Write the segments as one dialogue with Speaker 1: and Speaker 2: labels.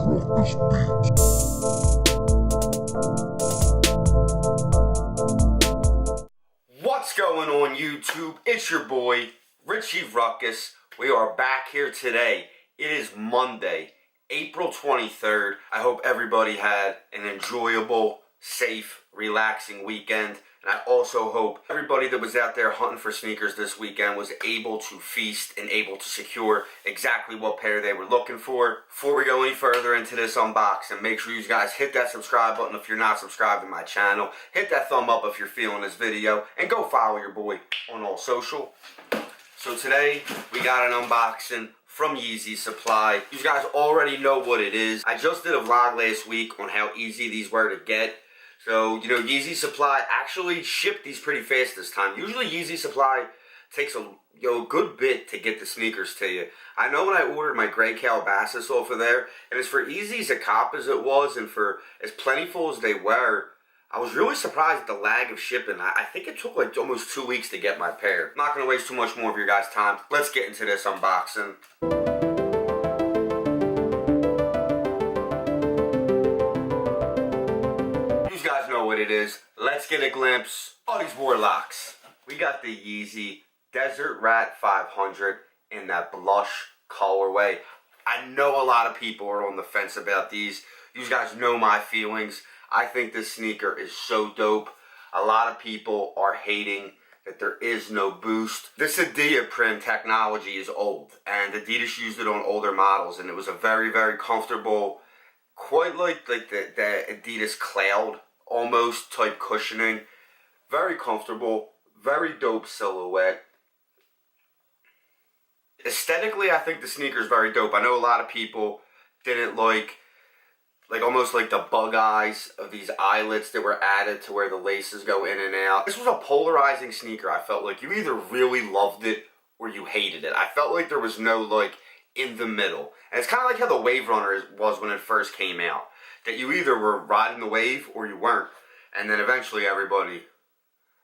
Speaker 1: rock this beat.
Speaker 2: What's going on YouTube? It's your boy, Richie Ruckus. We are back here today. It is Monday, April 23rd. I hope everybody had an enjoyable, safe, relaxing weekend. And I also hope everybody that was out there hunting for sneakers this weekend was able to feast and able to secure exactly what pair they were looking for. Before we go any further into this unboxing, make sure you guys hit that subscribe button if you're not subscribed to my channel. Hit that thumb up if you're feeling this video. And go follow your boy on all social. So today, we got an unboxing from Yeezy Supply. You guys already know what it is. I just did a vlog last week on how easy these were to get. So, you know, Yeezy Supply actually shipped these pretty fast this time. Usually Yeezy Supply takes a good bit to get the sneakers to you. I know when I ordered my gray Calabasas off of there, and as for easy as a cop as it was, and for as plentiful as they were, I was really surprised at the lag of shipping. I think it took like almost 2 weeks to get my pair. I'm not going to waste too much more of your guys' time. Let's get into this unboxing. You guys know what it is. Let's get a glimpse of these warlocks. We got the Yeezy Desert Rat 500 in that blush colorway. I know a lot of people are on the fence about these. You guys know my feelings. I think this sneaker is so dope. A lot of people are hating that there is no boost. This Adidas print technology is old, and Adidas used it on older models, and it was a very, very comfortable, quite like the Adidas Cloud almost type cushioning. Very comfortable, very dope silhouette. Aesthetically, I think the sneaker is very dope. I know a lot of people didn't like almost like the bug eyes of these eyelets that were added to where the laces go in and out. This was a polarizing sneaker. I felt like you either really loved it or you hated it. I felt like there was no like in the middle. And it's kind of like how the Wave Runner was when it first came out. That you either were riding the wave or you weren't. And then eventually everybody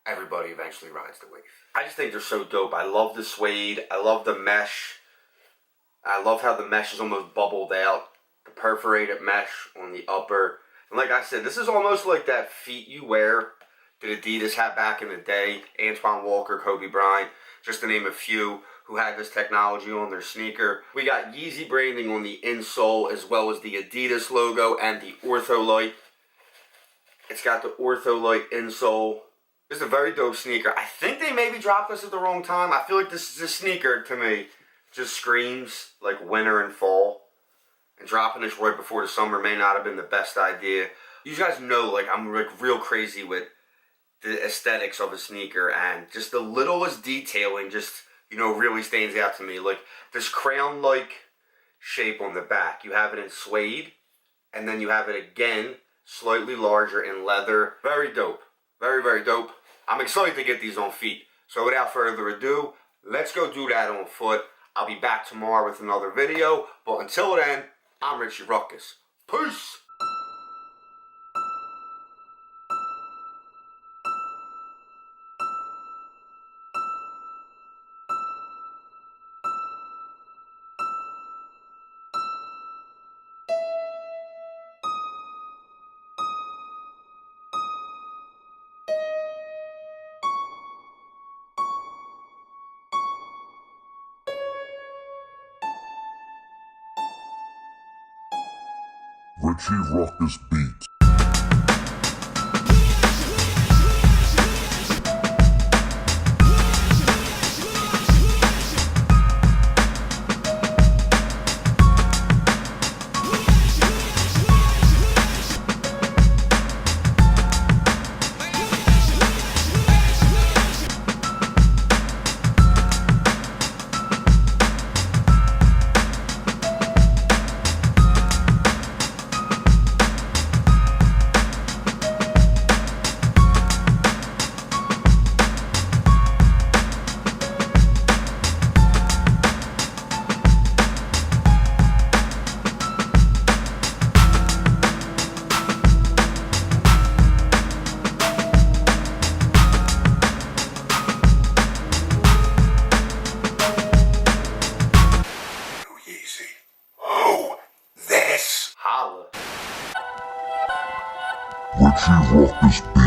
Speaker 2: eventually rides the wave. I just think they're so dope. I love the suede. I love the mesh. I love how the mesh is almost bubbled out. The perforated mesh on the upper. And like I said, this is almost like that feet you wear that Adidas had back in the day. Antoine Walker, Kobe Bryant, just to name a few who had this technology on their sneaker. We got Yeezy branding on the insole as well as the Adidas logo and the Ortholite. It's got the Ortholite insole. This is a very dope sneaker. I think they maybe dropped this at the wrong time. I feel like this sneaker to me just screams like winter and fall. And dropping this right before the summer may not have been the best idea. You guys know like I'm like real crazy with the aesthetics of a sneaker, and just the littlest detailing just, you know, really stands out to me. Like this crown-like shape on the back. You have it in suede, and then you have it again, slightly larger in leather. Very dope. Very, very dope. I'm excited to get these on feet. So without further ado, let's go do that on foot. I'll be back tomorrow with another video. But until then, I'm Richie Ruckus. Peace!
Speaker 1: Richie Ruckus beat. Richie rock this beat.